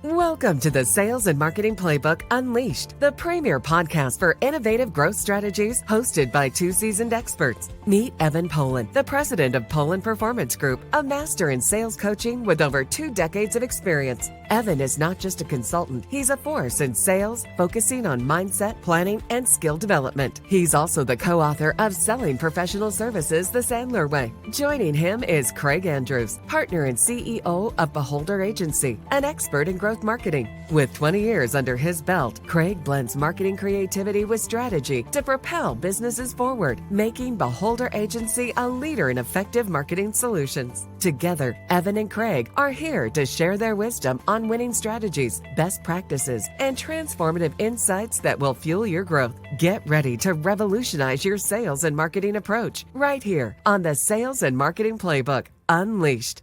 Welcome to the Sales and Marketing Playbook Unleashed, the premier podcast for innovative growth strategies, hosted by two seasoned experts. Meet Evan Polin, the president of Polin Performance Group, a master in sales coaching with over 2 decades of experience. Evan is not just a consultant, he's a force in sales, focusing on mindset, planning, and skill development. He's also the co-author of Selling Professional Services the Sandler Way. Joining him is Craig Andrews, partner and CEO of Beholder Agency, an expert in growth marketing. With 20 years under his belt, Craig blends marketing creativity with strategy to propel businesses forward, making Beholder Agency a leader in effective marketing solutions. Together, Evan and Craig are here to share their wisdom on winning strategies, best practices, and transformative insights that will fuel your growth. Get ready to revolutionize your sales and marketing approach right here on the Sales and Marketing Playbook Unleashed.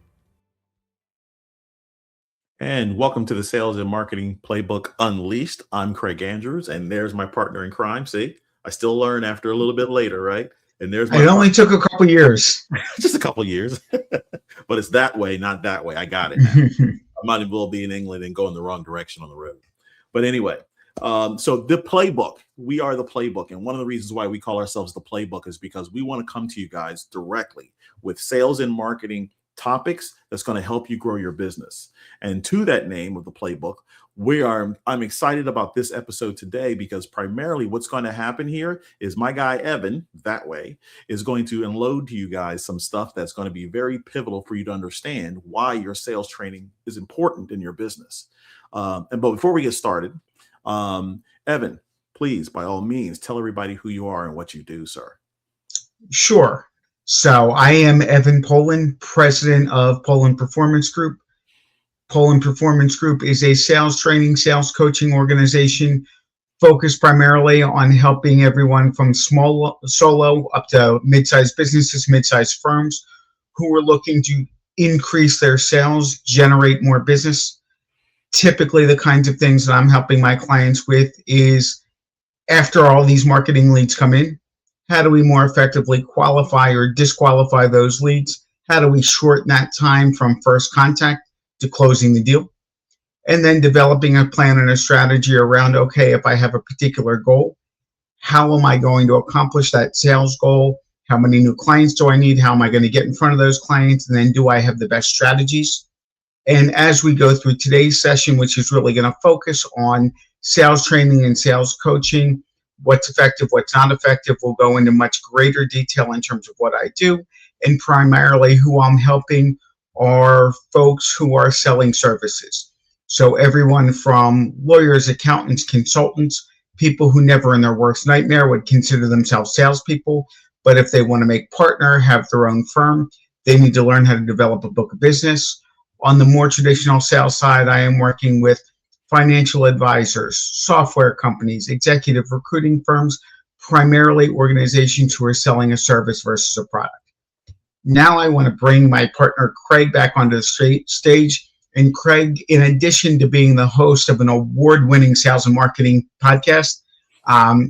And welcome to the Sales and Marketing Playbook Unleashed. I'm Craig Andrews, and there's my partner in crime. See, I still learn after a little bit later, right? And there's my It only took a couple years. Just a couple years. But it's that way, not that way. I got it now. I might as well be in England and go in the wrong direction on the road. But anyway, so the playbook, we are the playbook. And one of the reasons why we call ourselves the playbook is because we want to come to you guys directly with sales and marketing topics that's going to help you grow your business. And to that name of the playbook, I'm excited about this episode today because primarily what's going to happen here is my guy Evan, that way, is going to unload to you guys some stuff that's going to be very pivotal for you to understand why your sales training is important in your business. But before we get started, Evan, please, by all means, tell everybody who you are and what you do, sir. Sure. So I am Evan Polin, president of Polin Performance Group. Polin Performance Group is a sales training, sales coaching organization focused primarily on helping everyone from solo up to mid-sized businesses, mid-sized firms who are looking to increase their sales, generate more business. Typically, the kinds of things that I'm helping my clients with is after all these marketing leads come in, how do we more effectively qualify or disqualify those leads? How do we shorten that time from first contact to closing the deal? And then developing a plan and a strategy around, okay, if I have a particular goal, how am I going to accomplish that sales goal? How many new clients do I need? How am I going to get in front of those clients? And then do I have the best strategies? And as we go through today's session, which is really going to focus on sales training and sales coaching, what's effective, what's not effective, we'll go into much greater detail in terms of what I do. And primarily who I'm helping are folks who are selling services. So everyone from lawyers, accountants, consultants, people who never in their worst nightmare would consider themselves salespeople. But if they want to make partner, have their own firm, they need to learn how to develop a book of business. On the more traditional sales side, I am working with financial advisors, software companies, executive recruiting firms, primarily organizations who are selling a service versus a product. Now I want to bring my partner Craig back onto the stage. And Craig, in addition to being the host of an award-winning sales and marketing podcast,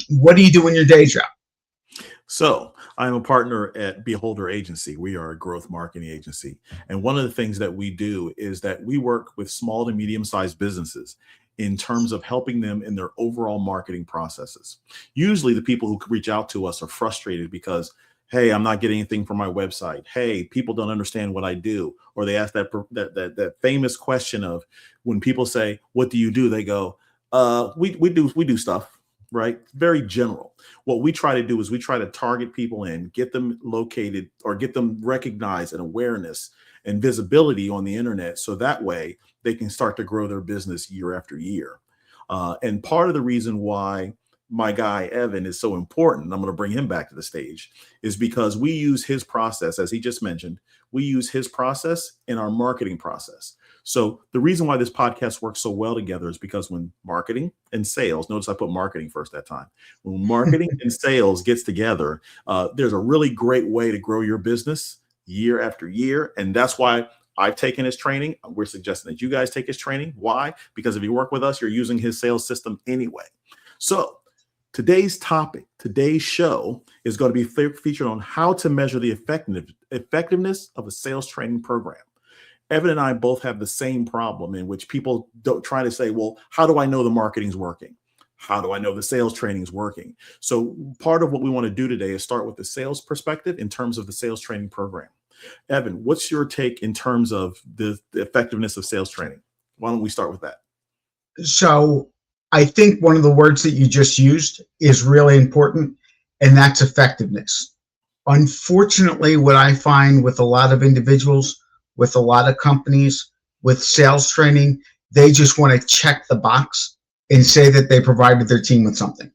what do you do in your day job? So I'm a partner at Beholder Agency. We are a growth marketing agency. And one of the things that we do is that we work with small to medium-sized businesses in terms of helping them in their overall marketing processes. Usually the people who reach out to us are frustrated because, hey, I'm not getting anything from my website. Hey, people don't understand what I do. Or they ask that famous question of when people say, what do you do? They go, we do stuff. Right? Very general. What we try to do is we try to target people in, get them located or get them recognized and awareness and visibility on the internet. So that way they can start to grow their business year after year. And part of the reason why my guy, Evan, is so important, I'm going to bring him back to the stage, is because we use his process, as he just mentioned, we use his process in our marketing process. So the reason why this podcast works so well together is because when marketing and sales, notice I put marketing first that time. When marketing and sales gets together, there's a really great way to grow your business year after year. And that's why I've taken his training. We're suggesting that you guys take his training. Why? Because if you work with us, you're using his sales system anyway. So today's topic, today's show is going to be featured on how to measure the effectiveness of a sales training program. Evan and I both have the same problem in which people don't try to say, well, how do I know the marketing's working? How do I know the sales training is working? So part of what we want to do today is start with the sales perspective in terms of the sales training program. Evan, what's your take in terms of the effectiveness of sales training? Why don't we start with that? So I think one of the words that you just used is really important, and that's effectiveness. Unfortunately, what I find with a lot of individuals, with a lot of companies, with sales training, they just want to check the box and say that they provided their team with something.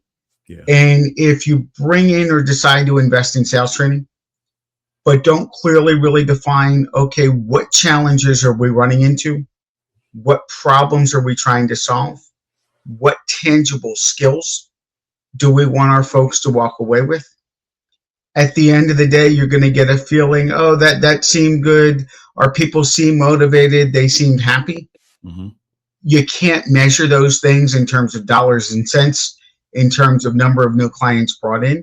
Yeah. And if you bring in or decide to invest in sales training, but don't clearly really define, okay, what challenges are we running into? What problems are we trying to solve? What tangible skills do we want our folks to walk away with? At the end of the day, you're going to get a feeling, oh, that seemed good. Our people seem motivated. They seemed happy. Mm-hmm. You can't measure those things in terms of dollars and cents, in terms of number of new clients brought in.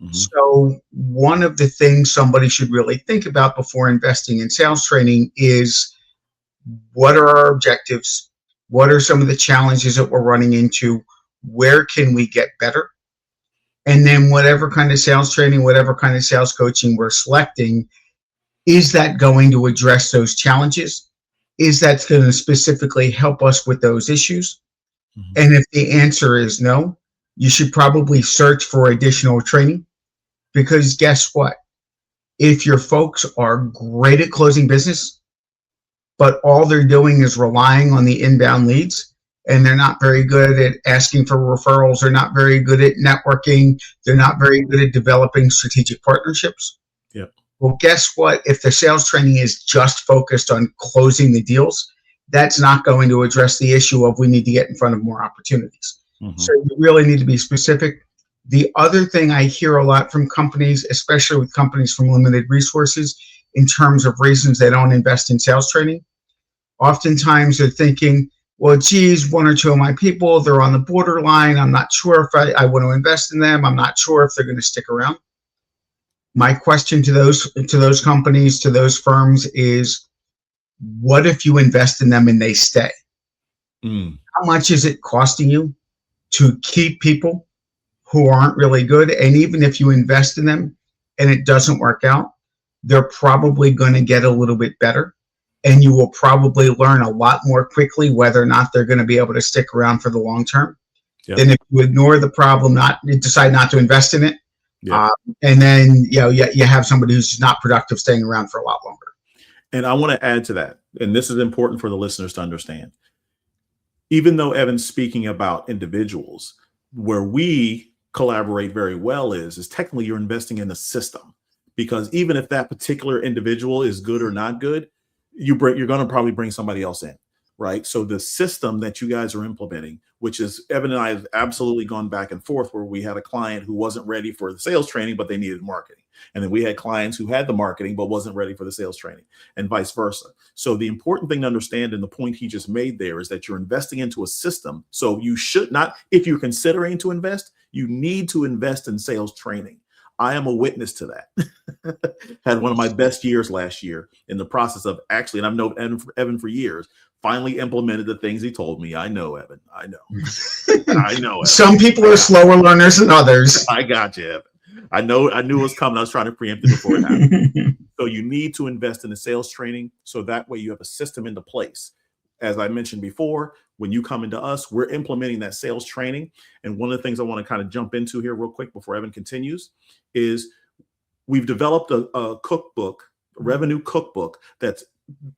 Mm-hmm. So one of the things somebody should really think about before investing in sales training is, what are our objectives? What are some of the challenges that we're running into? Where can we get better? And then whatever kind of sales training, whatever kind of sales coaching we're selecting, is that going to address those challenges? Is that going to specifically help us with those issues? Mm-hmm. And if the answer is no, you should probably search for additional training, because guess what? If your folks are great at closing business, but all they're doing is relying on the inbound leads, and they're not very good at asking for referrals, they're not very good at networking, they're not very good at developing strategic partnerships. Yeah. Well, guess what? If the sales training is just focused on closing the deals, that's not going to address the issue of we need to get in front of more opportunities. Mm-hmm. So you really need to be specific. The other thing I hear a lot from companies, especially with companies from limited resources, in terms of reasons they don't invest in sales training, oftentimes they're thinking, well, geez, one or two of my people, they're on the borderline. I'm not sure if I want to invest in them. I'm not sure if they're going to stick around. My question to those companies, to those firms is, what if you invest in them and they stay? How much is it costing you to keep people who aren't really good? And even if you invest in them and it doesn't work out, they're probably going to get a little bit better. And you will probably learn a lot more quickly whether or not they're going to be able to stick around for the long term. Yep. Than if you ignore the problem, decide not to invest in it. Yep. And then you have somebody who's not productive staying around for a lot longer. And I want to add to that, and this is important for the listeners to understand. Even though Evan's speaking about individuals, where we collaborate very well is technically you're investing in a system, because even if that particular individual is good or not good, you're going to probably bring somebody else in, right? So the system that you guys are implementing, which is Evan and I have absolutely gone back and forth, where we had a client who wasn't ready for the sales training, but they needed marketing. And then we had clients who had the marketing, but wasn't ready for the sales training, and vice versa. So the important thing to understand, and the point he just made there, is that you're investing into a system. So you should not, if you're considering to invest, you need to invest in sales training. I am a witness to that. Had one of my best years last year in the process of actually, and I've known Evan for years, finally implemented the things he told me. I know, Evan. I know. I know, Evan. Some people are slower learners than others. I got you, Evan. I knew it was coming. I was trying to preempt it before it happened. So you need to invest in the sales training, so that way you have a system into place. As I mentioned before, when you come into us, we're implementing that sales training. And one of the things I want to kind of jump into here real quick before Evan continues is we've developed a cookbook, a revenue cookbook, that's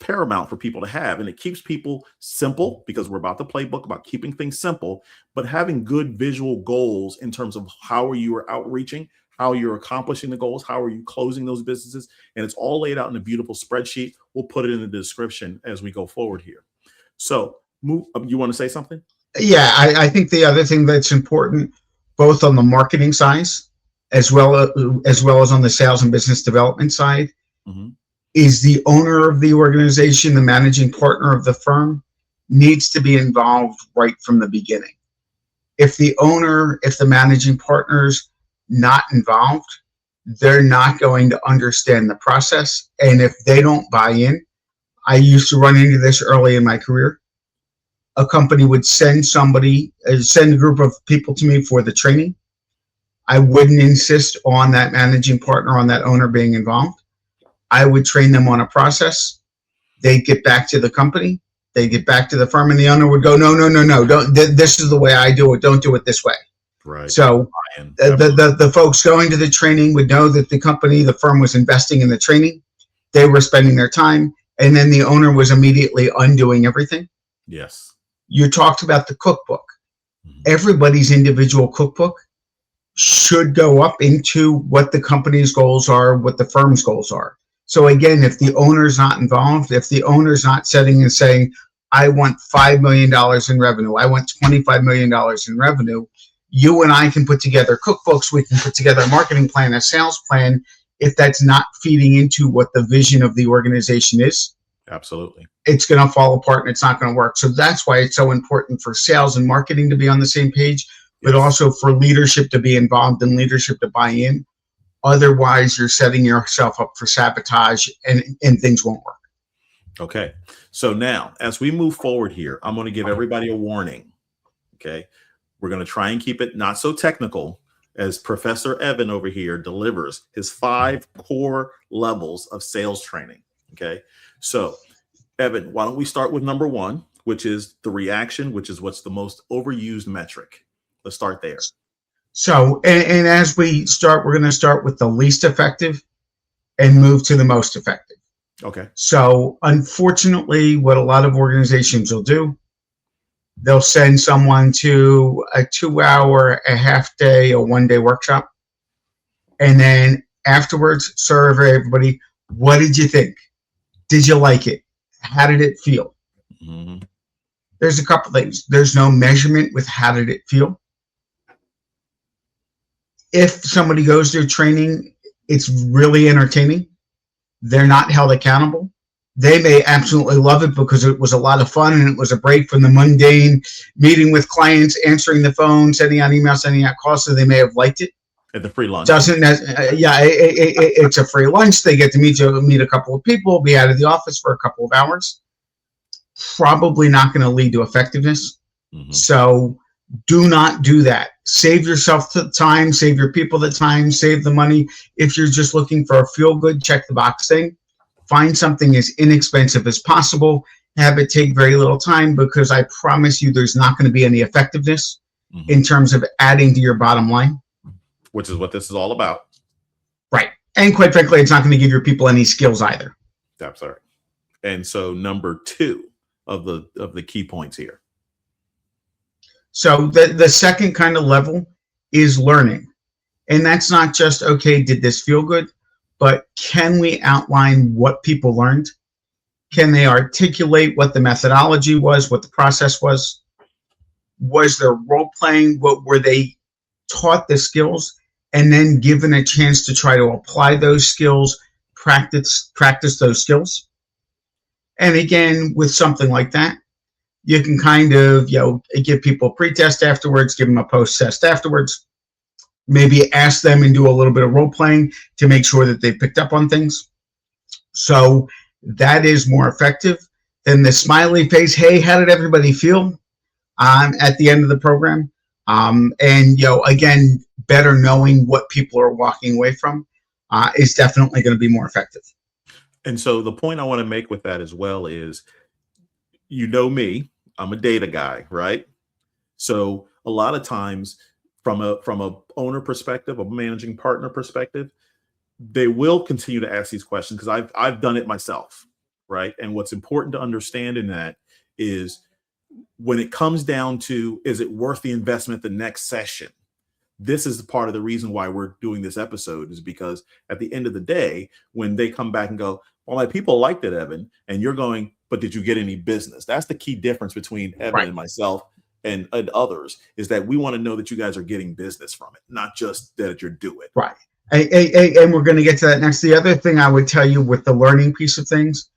paramount for people to have. And it keeps people simple, because we're about the playbook about keeping things simple, but having good visual goals in terms of how you are outreaching, how you're accomplishing the goals, how are you closing those businesses. And it's all laid out in a beautiful spreadsheet. We'll put it in the description as we go forward here. So you want to say something? Yeah, I think the other thing that's important, both on the marketing side as well as on the sales and business development side, mm-hmm. is the owner of the organization, the managing partner of the firm, needs to be involved right from the beginning. If the managing partner's not involved, they're not going to understand the process. And if they don't buy in, I used to run into this early in my career. A company would send a group of people to me for the training. I wouldn't insist on that managing partner, on that owner being involved. I would train them on a process. They'd get back to the company. They'd get back to the firm, and the owner would go, no, don't. This is the way I do it. Don't do it this way. Right. So the folks going to the training would know that the firm was investing in the training. They were spending their time, and then the owner was immediately undoing everything. Yes. You talked about the cookbook. Everybody's individual cookbook should go up into what the company's goals are, what the firm's goals are. So again, if the owner's not involved, if the owner's not setting and saying, I want $5 million in revenue, I want $25 million in revenue, you and I can put together cookbooks, we can put together a marketing plan, a sales plan. If that's not feeding into what the vision of the organization is, absolutely, it's going to fall apart and it's not going to work. So that's why it's so important for sales and marketing to be on the same page, but also for leadership to be involved and leadership to buy in. Otherwise, you're setting yourself up for sabotage and things won't work. Okay. So now, as we move forward here, I'm going to give everybody a warning. Okay. We're going to try and keep it not so technical as Professor Evan over here delivers his 5 core levels of sales training. Okay. So, Evan, why don't we start with number 1, which is the reaction, which is what's the most overused metric. Let's start there. So, and as we start, we're going to start with the least effective and move to the most effective. Okay. So, unfortunately, what a lot of organizations will do, they'll send someone to a 2-hour, a half-day, a 1-day workshop. And then afterwards, survey everybody, what did you think? Did you like it? How did it feel? Mm-hmm. There's a couple things. There's no measurement with how did it feel. If somebody goes to training, it's really entertaining. They're not held accountable. They may absolutely love it because it was a lot of fun and it was a break from the mundane meeting with clients, answering the phone, sending out emails, sending out calls. So they may have liked it. At the free lunch. It's a free lunch. They get to meet a couple of people, be out of the office for a couple of hours. Probably not going to lead to effectiveness. Mm-hmm. So do not do that. Save yourself the time, save your people the time, save the money. If you're just looking for a feel-good, check the box thing, find something as inexpensive as possible, have it take very little time, because I promise you there's not going to be any effectiveness in terms of adding to your bottom line. Which is what this is all about. Right. And quite frankly, it's not going to give your people any skills either. That's right. And so number 2 of the key points here. So the second kind of level is learning. And that's not just, okay, did this feel good? But can we outline what people learned? Can they articulate what the methodology was, what the process was? Was there role playing? What were they taught the skills and then given a chance to try to apply those skills, practice those skills? And again, with something like that, you can kind of, give people a pre-test afterwards, give them a post-test afterwards, maybe ask them and do a little bit of role playing to make sure that they picked up on things. So that is more effective than the smiley face, hey, how did everybody feel at the end of the program? And, again, better knowing what people are walking away from is definitely going to be more effective. And so the point I want to make with that as well is, me, I'm a data guy, right? So a lot of times from a owner perspective, a managing partner perspective, they will continue to ask these questions because I've done it myself, right? And what's important to understand in that is when it comes down to, is it worth the investment the next session? This is part of the reason why we're doing this episode, is because at the end of the day, when they come back and go, well, my people liked it, Evan, and you're going, but did you get any business? That's the key difference between Evan and myself and others, is that we want to know that you guys are getting business from it, not just that you're doing. Right. And we're going to get to that next. The other thing I would tell you with the learning piece of things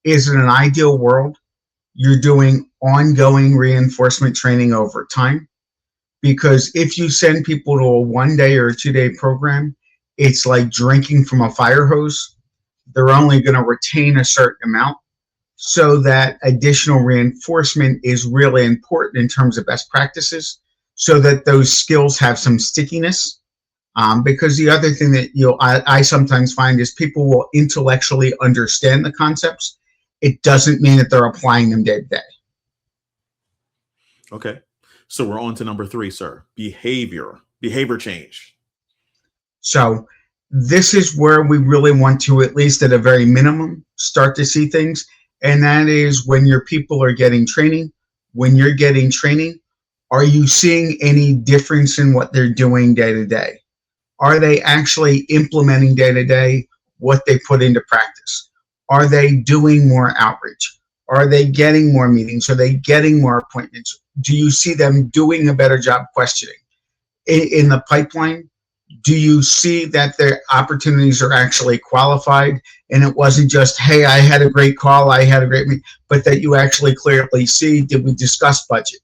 is, in an ideal world, you're doing ongoing reinforcement training over time. Because if you send people to a 1-day or a 2-day program, it's like drinking from a fire hose. They're only going to retain a certain amount. so that additional reinforcement is really important in terms of best practices, so that those skills have some stickiness. Because the other thing that I sometimes find is people will intellectually understand the concepts. It doesn't mean that they're applying them day to day. Okay. So we're on to number 3, sir. Behavior change. So this is where we really want to, at least at a very minimum, start to see things. And that is when your people are getting training. When you're getting training, are you seeing any difference in what they're doing day to day? Are they actually implementing day to day what they put into practice? Are they doing more outreach? Are they getting more meetings? Are they getting more appointments? Do you see them doing a better job questioning? In the pipeline, do you see that their opportunities are actually qualified, and it wasn't just, hey, I had a great call, I had a great meeting, but that you actually clearly see, did we discuss budget?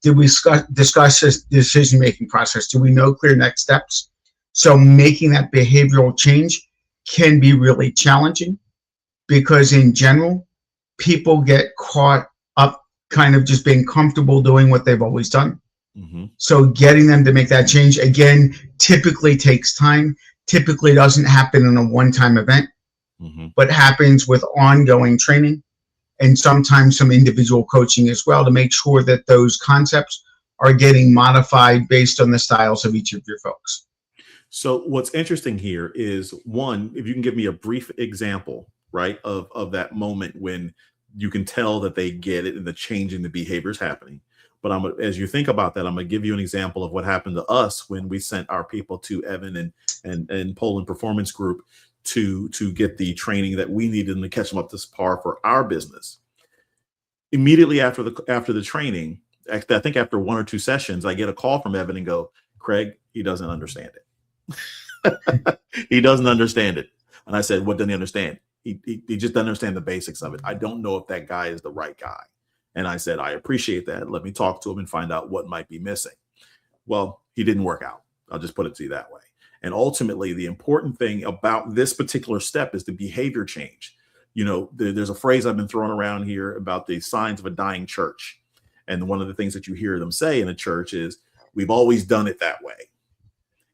Did we discuss this decision-making process? Do we know clear next steps? So making that behavioral change can be really challenging, because in general, people get caught up kind of just being comfortable doing what they've always done. Mm-hmm. So getting them to make that change, again, typically takes time, typically doesn't happen in a one-time event, Mm-hmm. but happens with ongoing training and sometimes some individual coaching as well, to make sure that those concepts are getting modified based on the styles of each of your folks. So what's interesting here is, one, if you can give me a brief example, right, of that moment when you can tell that they get it and the change in the behavior is happening. But as you think about that, I'm going to give you an example of what happened to us when we sent our people to Evan and Polin Performance Group to get the training that we needed to catch them up to par for our business. Immediately after the training, I think after 1 or 2 sessions, I get a call from Evan and go, Craig, he doesn't understand it. He doesn't understand it. And I said, what doesn't he understand? He just doesn't understand the basics of it. I don't know if that guy is the right guy. And I said, I appreciate that. Let me talk to him and find out what might be missing. Well, he didn't work out. I'll just put it to you that way. And ultimately, the important thing about this particular step is the behavior change. You know, there's a phrase I've been throwing around here about the signs of a dying church. And one of the things that you hear them say in a church is, we've always done it that way.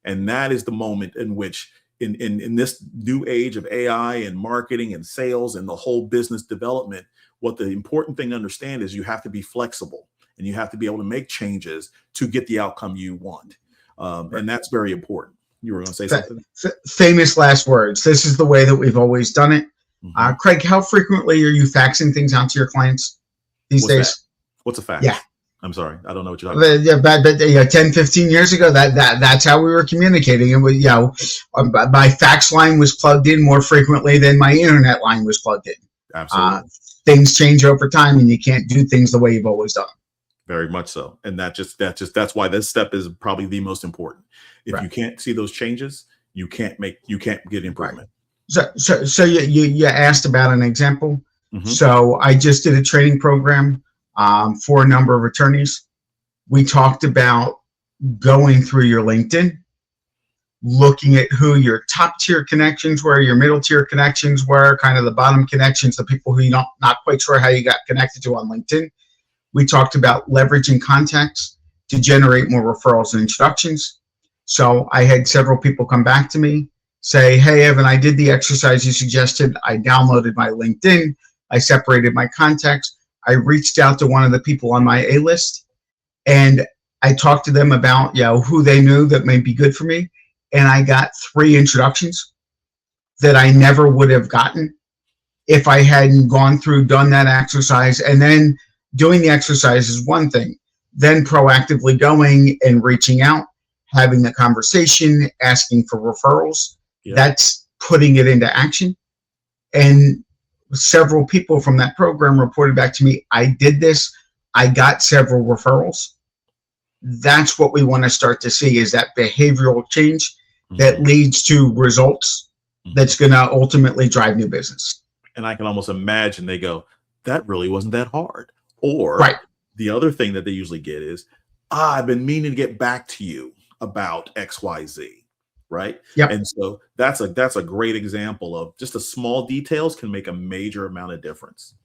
And that is the moment in which in this new age of AI and marketing and sales and the whole business development, what the important thing to understand is you have to be flexible and you have to be able to make changes to get the outcome you want. And that's very important. You were going to say something? Famous last words. This is the way that we've always done it. Mm-hmm. Craig, how frequently are you faxing things out to your clients these days? That? What's a fax? Yeah. I'm sorry. I don't know what you're talking about. But 10, 15 years ago, that's how we were communicating. And my fax line was plugged in more frequently than my internet line was plugged in. Absolutely. Things change over time, and you can't do things the way you've always done. Very much so. And that's why this step is probably the most important. If you can't see those changes, you can't get improvement. Right. So you asked about an example. Mm-hmm. So I just did a training program for a number of attorneys. We talked about going through your LinkedIn, looking at who your top tier connections were, your middle tier connections were, kind of the bottom connections, the people who you're not quite sure how you got connected to on LinkedIn. We talked about leveraging contacts to generate more referrals and introductions. So I had several people come back to me, say, hey, Evan, I did the exercise you suggested. I downloaded my LinkedIn. I separated my contacts. I reached out to one of the people on my A list, and I talked to them about who they knew that may be good for me. And I got 3 introductions that I never would have gotten if I hadn't done that exercise. And then doing the exercise is one thing. Then proactively going and reaching out, having the conversation, asking for referrals. Yeah. That's putting it into action. And several people from that program reported back to me, I did this. I got several referrals. That's what we want to start to see, is that behavioral change that leads to results that's going to ultimately drive new business. And I can almost imagine they go, that really wasn't that hard. Or the other thing that they usually get is, I've been meaning to get back to you about XYZ. right? Yep. And so that's a great example of just the small details can make a major amount of difference.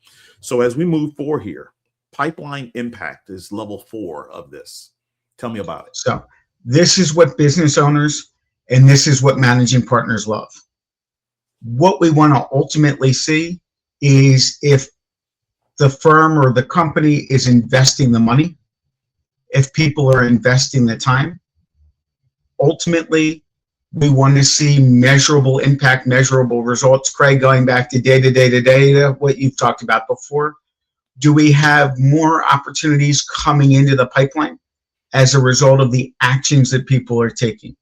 So as we move forward here, pipeline impact is level 4 of this. Tell me about it. So this is what business owners and this is what managing partners love. What we want to ultimately see is if the firm or the company is investing the money, if people are investing the time. Ultimately, we want to see measurable impact, measurable results. Craig, going back to data, what you've talked about before, do we have more opportunities coming into the pipeline as a result of the actions that people are taking?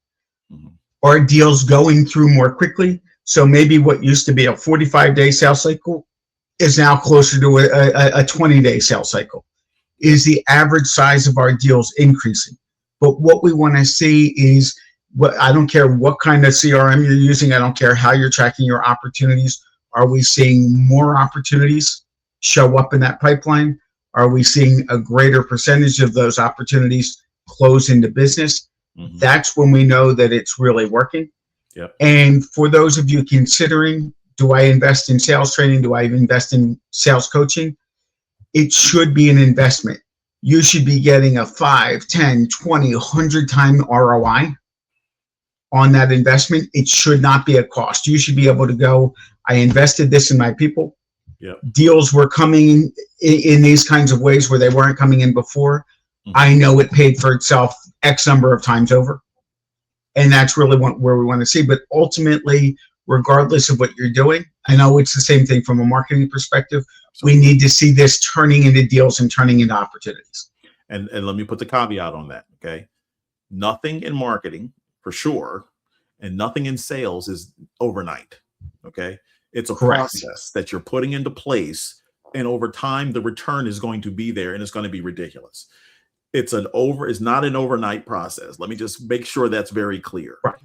Mm-hmm. Are deals going through more quickly? So maybe what used to be a 45-day sales cycle is now closer to a 20-day sales cycle. Is the average size of our deals increasing? But what we want to see is, I don't care what kind of CRM you're using, I don't care how you're tracking your opportunities. Are we seeing more opportunities show up in that pipeline? Are we seeing a greater percentage of those opportunities close into business? Mm-hmm. That's when we know that it's really working. Yep. And for those of you considering, do I invest in sales training? Do I invest in sales coaching? It should be an investment. You should be getting a 5, 10, 20, 100 time ROI on that investment. It should not be a cost. You should be able to go, I invested this in my people. Yep. Deals were coming in these kinds of ways where they weren't coming in before. Mm-hmm. I know it paid for itself X number of times over. And that's really where we want to see. But ultimately, regardless of what you're doing, I know it's the same thing from a marketing perspective. We need to see this turning into deals and turning into opportunities. And let me put the caveat on that, okay? Nothing in marketing, for sure, and nothing in sales is overnight, okay? It's a process that you're putting into place, and over time, the return is going to be there, and it's going to be ridiculous. It's not an overnight process. Let me just make sure that's very clear. Right.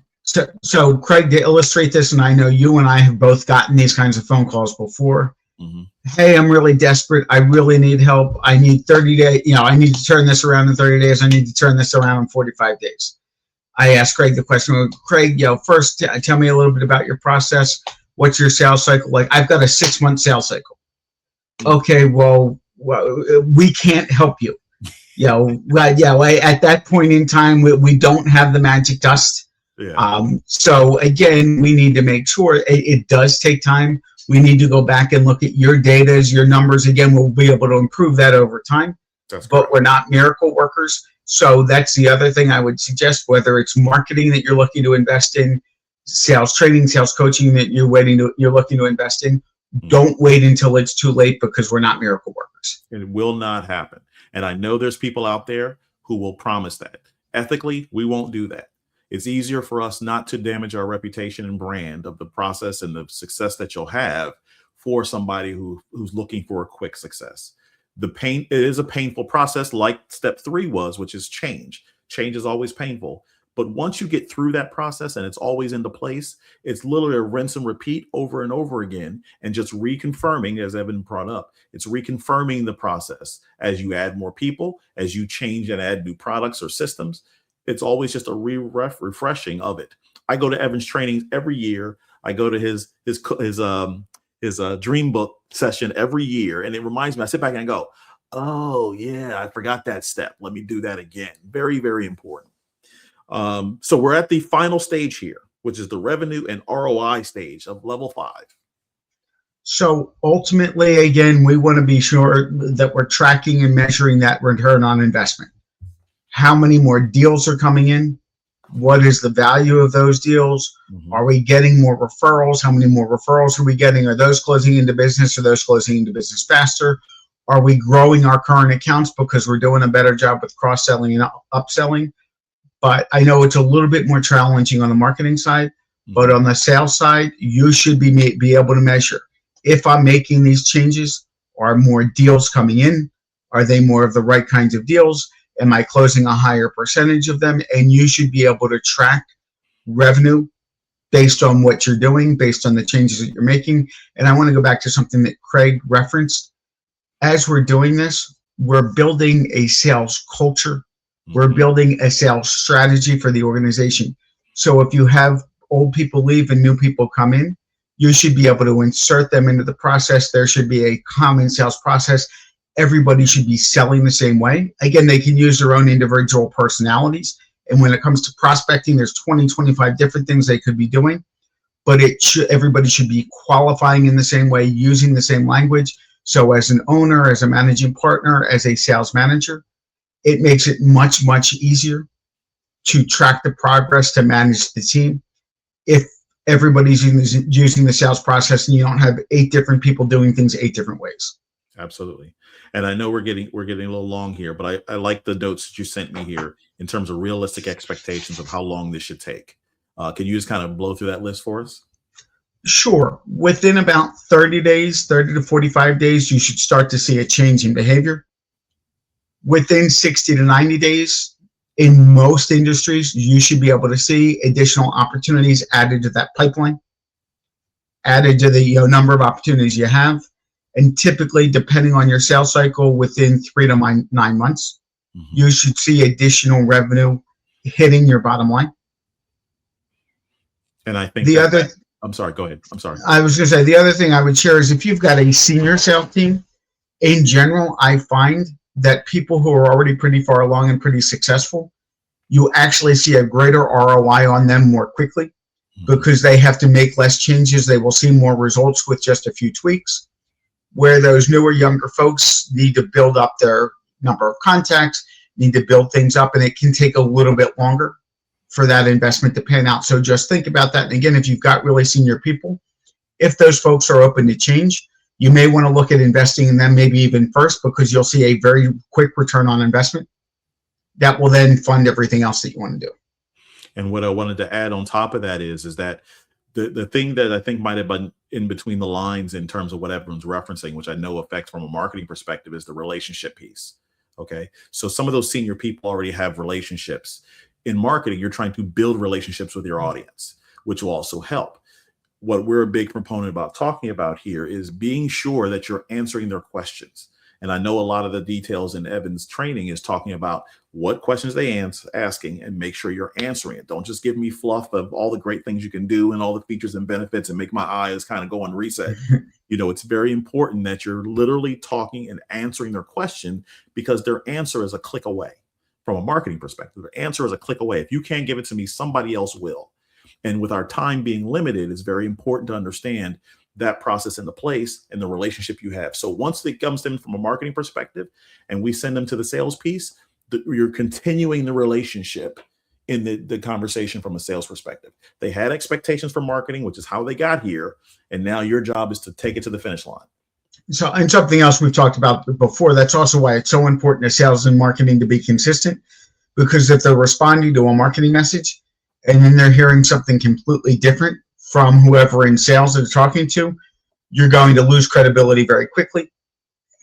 So Craig, to illustrate this, and I know you and I have both gotten these kinds of phone calls before. Mm-hmm. Hey, I'm really desperate. I really need help. I need 30 days. I need to turn this around in 30 days. I need to turn this around in 45 days. I asked Craig the question, Craig, first tell me a little bit about your process. What's your sales cycle like? I've got a 6-month sales cycle. Mm-hmm. Okay, well, we can't help you. At that point in time, we don't have the magic dust. Yeah. So again, we need to make sure it does take time. We need to go back and look at your data, your numbers. Again, we'll be able to improve that over time. But we're not miracle workers. So that's the other thing I would suggest, whether it's marketing that you're looking to invest in, sales training, sales coaching that you're looking to invest in. Mm-hmm. Don't wait until it's too late, because we're not miracle workers. It will not happen. And I know there's people out there who will promise that. Ethically, we won't do that. It's easier for us not to damage our reputation and brand of the process and the success that you'll have for somebody who's looking for a quick success. It is a painful process, like step 3 was, which is change. Change is always painful. But once you get through that process and it's always into place, it's literally a rinse and repeat over and over again, and just reconfirming, as Evan brought up, it's reconfirming the process as you add more people, as you change and add new products or systems. It's always just a refreshing of it. I go to Evan's trainings every year. I go to his dream book session every year, and it reminds me. I sit back and I go, "Oh yeah, I forgot that step. Let me do that again." Very, very important. So we're at the final stage here, which is the revenue and ROI stage of level 5. So ultimately, again, we want to be sure that we're tracking and measuring that return on investment. How many more deals are coming in? What is the value of those deals? Mm-hmm. Are we getting more referrals? How many more referrals are we getting? Are those closing into business? Are those closing into business faster? Are we growing our current accounts because we're doing a better job with cross-selling and upselling? But I know it's a little bit more challenging on the marketing side. Mm-hmm. But on the sales side, you should be able to measure. If I'm making these changes, are more deals coming in? Are they more of the right kinds of deals? Am I closing a higher percentage of them? And you should be able to track revenue based on what you're doing, based on the changes that you're making. And I want to go back to something that Craig referenced. As we're doing this, we're building a sales culture. Mm-hmm. We're building a sales strategy for the organization. So if you have old people leave and new people come in, you should be able to insert them into the process. There should be a common sales process. Everybody should be selling the same way. Again, they can use their own individual personalities. And when it comes to prospecting, there's 20, 25 different things they could be doing. But everybody should be qualifying in the same way, using the same language. So as an owner, as a managing partner, as a sales manager, it makes it much, much easier to track the progress, to manage the team. If everybody's using the sales process and you don't have 8 different people doing things 8 different ways. Absolutely. And I know we're getting a little long here, but I like the notes that you sent me here in terms of realistic expectations of how long this should take. Can you just kind of blow through that list for us? Sure. Within about 30 days, 30 to 45 days, you should start to see a change in behavior. Within 60 to 90 days, in most industries, you should be able to see additional opportunities added to that pipeline, added to the number of opportunities you have. And typically, depending on your sales cycle, within 3 to 9 months, you should see additional revenue hitting your bottom line. And I think I'm sorry, go ahead. I'm sorry. I was going to say, the other thing I would share is if you've got a senior sales team, in general, I find that people who are already pretty far along and pretty successful, you actually see a greater ROI on them more quickly because they have to make less changes. They will see more results with just a few tweaks. Where those newer, younger folks need to build up their number of contacts, need to build things up, and it can take a little bit longer for that investment to pan out. So just think about that. And again, if you've got really senior people, if those folks are open to change, you may want to look at investing in them maybe even first, because you'll see a very quick return on investment that will then fund everything else that you want to do. And what I wanted to add on top of that is that the thing that I think might have been in between the lines in terms of what everyone's referencing, which I know affects from a marketing perspective, is the relationship piece. Okay. So some of those senior people already have relationships. In marketing, you're trying to build relationships with your audience, which will also help. What we're a big proponent about talking about here is being sure that you're answering their questions. And I know a lot of the details in Evan's training is talking about what questions they asking and make sure you're answering it. Don't just give me fluff of all the great things you can do and all the features and benefits and make my eyes kind of go on reset. It's very important that you're literally talking and answering their question, because their answer is a click away. From a marketing perspective, their answer is a click away. If you can't give it to me, somebody else will. And with our time being limited, it's very important to understand that process into place and the relationship you have. So once it comes in from a marketing perspective and we send them to the sales piece, you're continuing the relationship in the conversation from a sales perspective. They had expectations for marketing, which is how they got here. And now your job is to take it to the finish line. So, and something else we've talked about before, that's also why it's so important to sales and marketing to be consistent, because if they're responding to a marketing message and then they're hearing something completely different from whoever in sales they're talking to, you're going to lose credibility very quickly,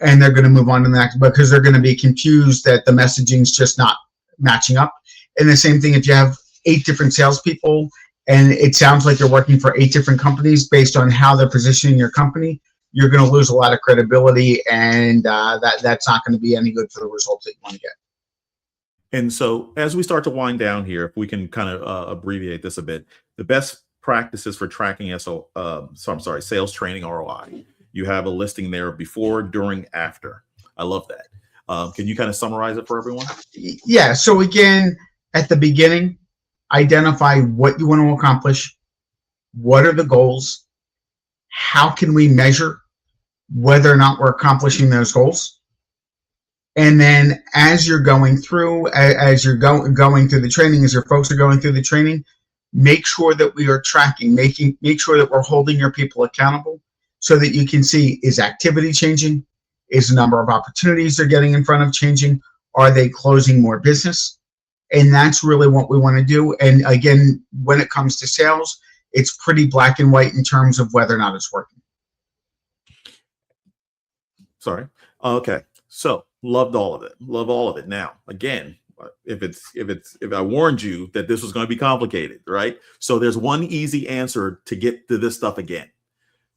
and they're going to move on to the next because they're going to be confused that the messaging's just not matching up. And the same thing if you have 8 different salespeople and it sounds like you're working for 8 different companies based on how they're positioning your company, you're going to lose a lot of credibility, and that's not going to be any good for the results that you want to get. And so as we start to wind down here, if we can kind of abbreviate this a bit, the best practices for tracking sales training ROI. You have a listing there before, during, after. I love that. Can you kind of summarize it for everyone? Yeah. So again, at the beginning, identify what you want to accomplish. What are the goals? How can we measure whether or not we're accomplishing those goals? And then as you're going through, as you're going through the training, as your folks are going through the training, make sure that we are tracking, make sure that we're holding your people accountable so that you can see, is activity changing? Is the number of opportunities they're getting in front of changing? Are they closing more business? And that's really what we want to do. And again, when it comes to sales, it's pretty black and white in terms of whether or not it's working. Sorry. Okay. So loved all of it. Love all of it. Now, again, if I warned you that this was going to be complicated, right? So there's one easy answer to get to this stuff again.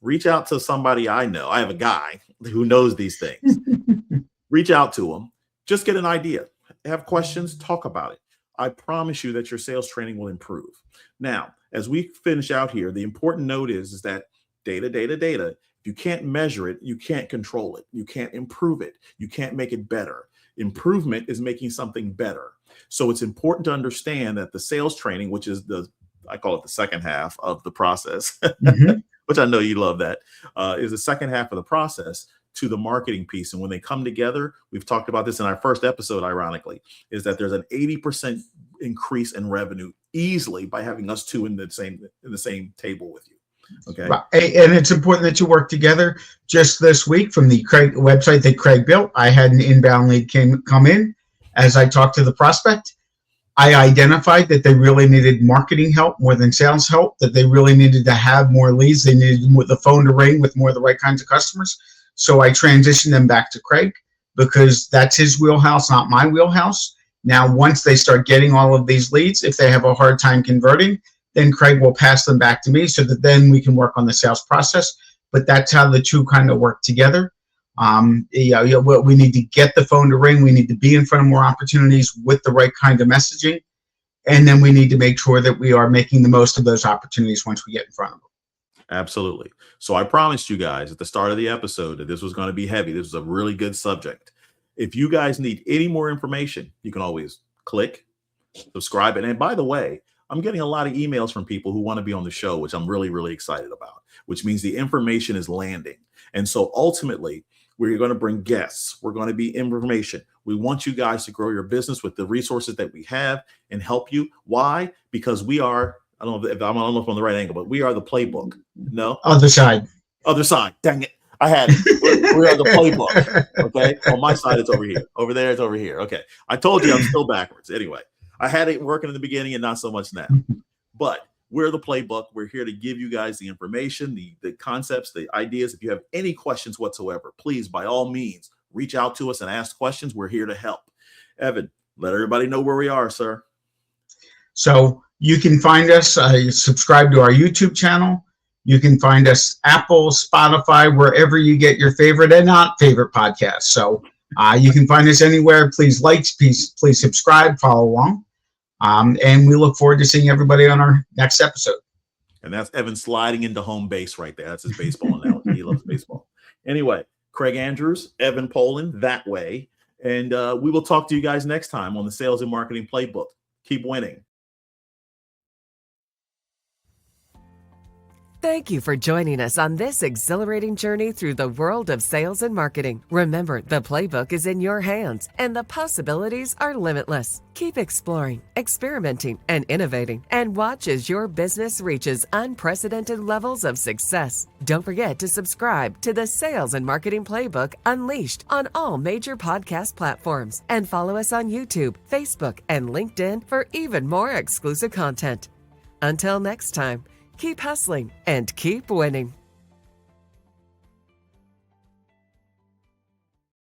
Reach out to somebody I know. I have a guy who knows these things. Reach out to him. Just get an idea. Have questions, talk about it. I promise you that your sales training will improve. Now, as we finish out here, the important note is that data. If you can't measure it, you can't control it. You can't improve it. You can't make it better. Improvement is making something better. So it's important to understand that the sales training, which is I call it the second half of the process, which I know you love that, is the second half of the process to the marketing piece. And when they come together, we've talked about this in our first episode, ironically, is that there's an 80% increase in revenue easily by having us two in the same table with you. Okay. Right. And it's important that you work together. Just this week from the Craig website that Craig built, I had an inbound lead come in. As I talked to the prospect, I identified that they really needed marketing help more than sales help, that they really needed to have more leads. They needed the phone to ring with more of the right kinds of customers. So I transitioned them back to Craig because that's his wheelhouse, not my wheelhouse. Now, once they start getting all of these leads, if they have a hard time converting, then Craig will pass them back to me so that then we can work on the sales process. But that's how the two kind of work together. We need to get the phone to ring. We need to be in front of more opportunities with the right kind of messaging. And then we need to make sure that we are making the most of those opportunities once we get in front of them. Absolutely. So I promised you guys at the start of the episode that this was going to be heavy. This was a really good subject. If you guys need any more information, you can always click, subscribe. And by the way, I'm getting a lot of emails from people who want to be on the show, which I'm really, really excited about, which means the information is landing. And so ultimately, we're going to bring guests. We're going to be information. We want you guys to grow your business with the resources that we have and help you. Why? Because we are, I don't know if I'm on the right angle, but we are the playbook. No? Other side. Dang it. I had it. We are the playbook. Okay. On my side, it's over here. Over there, it's over here. Okay. I told you I'm still backwards. Anyway, I had it working in the beginning and not so much now. But we're the playbook. We're here to give you guys the information, the concepts, the ideas. If you have any questions whatsoever, please, by all means, reach out to us and ask questions. We're here to help. Evan, let everybody know where we are, sir. So you can find us, subscribe to our YouTube channel. You can find us Apple, Spotify, wherever you get your favorite and not favorite podcasts. So you can find us anywhere. Please please subscribe, follow along. And we look forward to seeing everybody on our next episode. And that's Evan sliding into home base right there. That's his baseball analogy. He loves baseball. Anyway, Craig Andrews, Evan Polin, that way. And we will talk to you guys next time on the Sales and Marketing Playbook. Keep winning. Thank you for joining us on this exhilarating journey through the world of sales and marketing. Remember, the playbook is in your hands and the possibilities are limitless. Keep exploring, experimenting, and innovating, and watch as your business reaches unprecedented levels of success. Don't forget to subscribe to the Sales and Marketing Playbook Unleashed on all major podcast platforms, and follow us on YouTube, Facebook, and LinkedIn for even more exclusive content. Until next time, keep hustling and keep winning.